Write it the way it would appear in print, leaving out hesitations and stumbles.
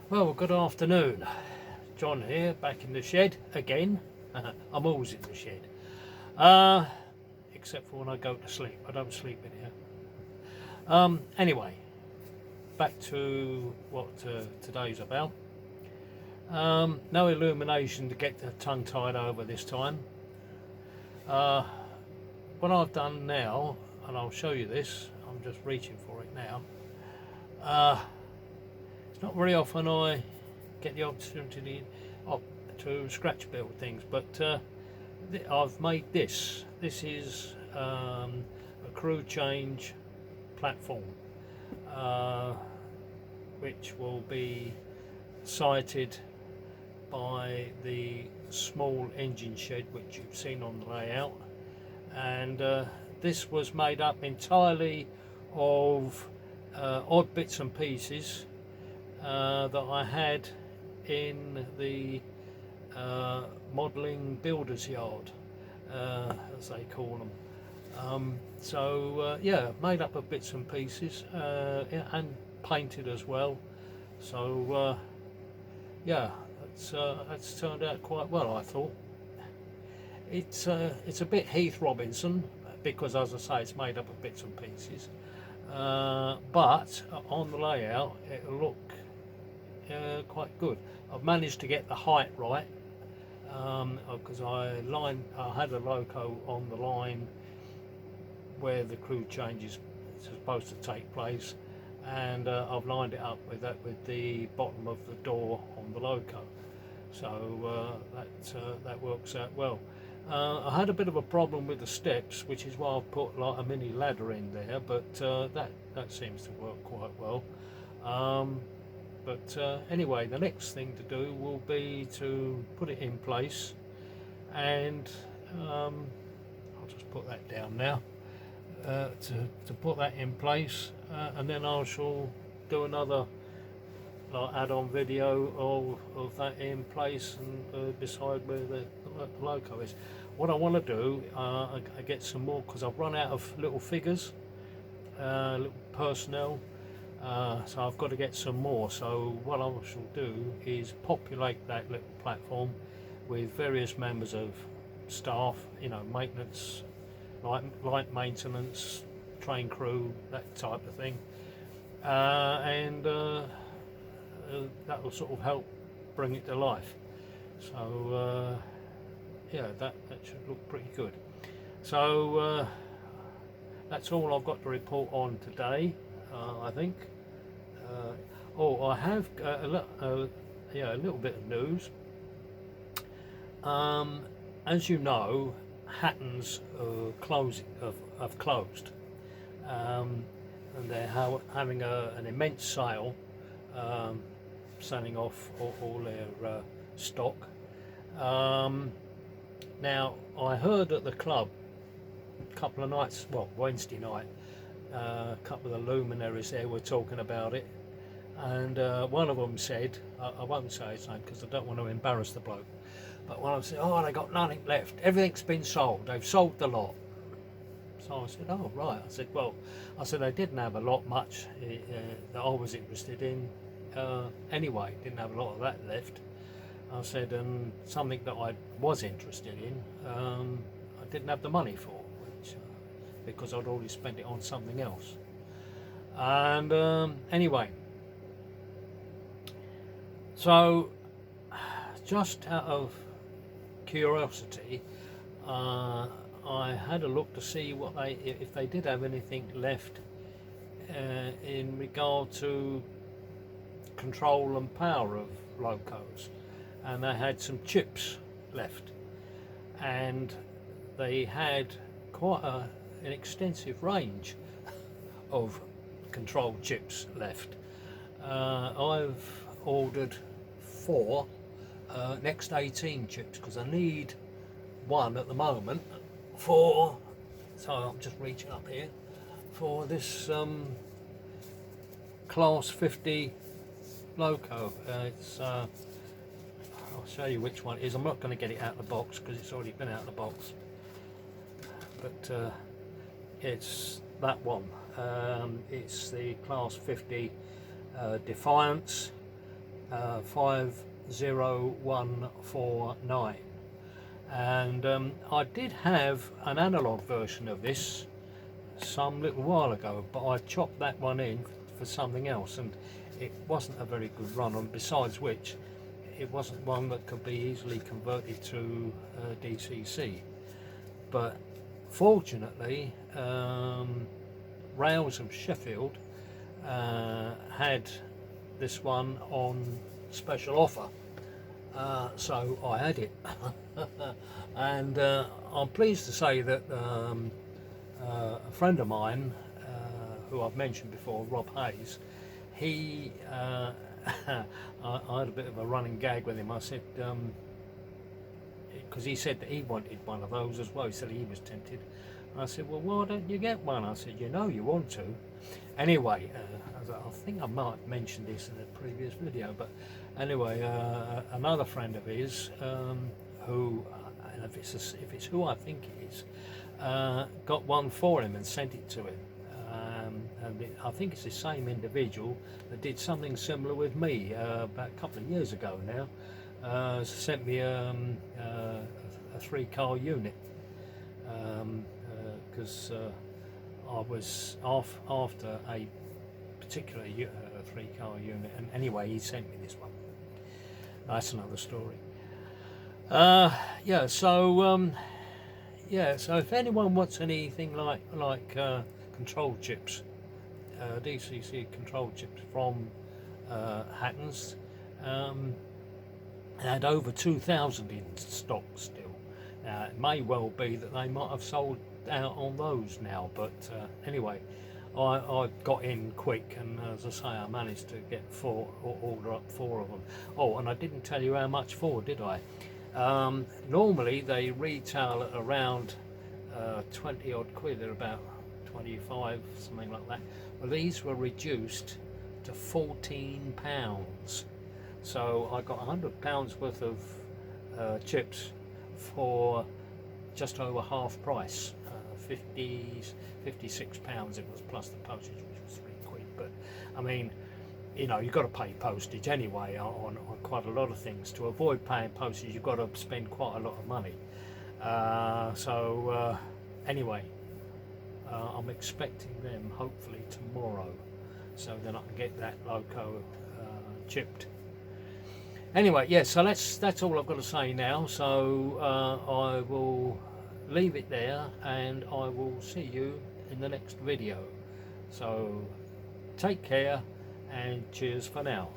Well, good afternoon. John here, back in the shed again. I'm always in the shed. Uh, Except for when I go to sleep. I don't sleep in here. Anyway, back to what today's about. No illumination to get the tongue tied over this time. What I've done now, and I'll show you this, I'm just reaching for it now. It's not very often I get the opportunity to scratch build things, but I've made this. This is a crew change platform, which will be sited by the small engine shed which you've seen on the layout, and this was made up entirely of odd bits and pieces that I had in the modelling builder's yard, as they call them. Yeah, made up of bits and pieces, and painted as well. So yeah, that's turned out quite well, I thought. It's a bit Heath Robinson because, as I say, it's made up of bits and pieces. But on the layout, it'll look quite good. I've managed to get the height right because I had a loco on the line where the crew change is supposed to take place, and I've lined it up with the bottom of the door on the loco, so that works out well. I had a bit of a problem with the steps, which is why I've put like a mini ladder in there, but that seems to work quite well. Anyway, the next thing to do will be to put it in place, and I'll just put that down now, to put that in place, and then I shall do another like add-on video of that in place and beside where the loco is. What I want to do, I get some more, because I've run out of little figures, little personnel. So I've got to get some more. So what I shall do is populate that little platform with various members of staff, maintenance, light maintenance, train crew, that type of thing, and that will sort of help bring it to life. So yeah, that should look pretty good. So that's all I've got to report on today, I think. I have a little bit of news. As you know, Hatton's have closed, and they're having an immense sale, selling off all their stock. Now, I heard at the club a couple of nights, well, Wednesday night, a couple of the luminaries there were talking about it, and one of them said, I won't say his name because I don't want to embarrass the bloke, but one of them said, oh, they got nothing left, everything's been sold, they've sold the lot. So I said, oh right. I said they didn't have a lot much that I was interested in anyway, didn't have a lot of that left. I said, and something that I was interested in, I didn't have the money for, which because I'd already spent it on something else. And anyway, so just out of curiosity, I had a look to see if they did have anything left in regard to control and power of locos, and they had some chips left, and they had quite an extensive range of control chips left. I've ordered 4 next 18 chips because I need one at the moment so I'm just reaching up here for this class 50 loco. I'll show you which one it is. I'm not going to get it out of the box because it's already been out of the box, but it's that one. It's the class 50 Defiance 50149, and I did have an analog version of this some little while ago, but I chopped that one in for something else, and it wasn't a very good run on, besides which it wasn't one that could be easily converted to DCC. But fortunately, Rails of Sheffield had this one on special offer, so I had it. And I'm pleased to say that a friend of mine, who I've mentioned before, Rob Hayes, he I had a bit of a running gag with him. I said, because he said that he wanted one of those as well, he said he was tempted. And I said, well, why don't you get one? I said, you know you want to. Anyway, I think I might have mentioned this in a previous video, but anyway, another friend of his, who, and if it's who I think it is, got one for him and sent it to him. And I think it's the same individual that did something similar with me about a couple of years ago now. Sent me a 3-car unit, because I was after a particular 3-car unit, and anyway he sent me this one. That's another story. Yeah, so so if anyone wants anything like control chips, DCC control chips from Hatton's, had over 2,000 in stock still. Now it may well be that they might have sold out on those now, but anyway, I got in quick, and as I say, I managed to get order up 4 of them. Oh, and I didn't tell you how much for, did I? Normally they retail at around 20 odd quid. They're about 25, something like that. Well, these were reduced to £14. So I got £100 worth of chips for just over half price, £56 it was, plus the postage, which was 3 quid. But I mean, you know, you've got to pay postage anyway on quite a lot of things. To avoid paying postage, you've got to spend quite a lot of money. Anyway, I'm expecting them hopefully tomorrow, so then I can get that loco chipped. Anyway, yeah, so that's all I've got to say now. So I will leave it there, and I will see you in the next video. So take care, and cheers for now.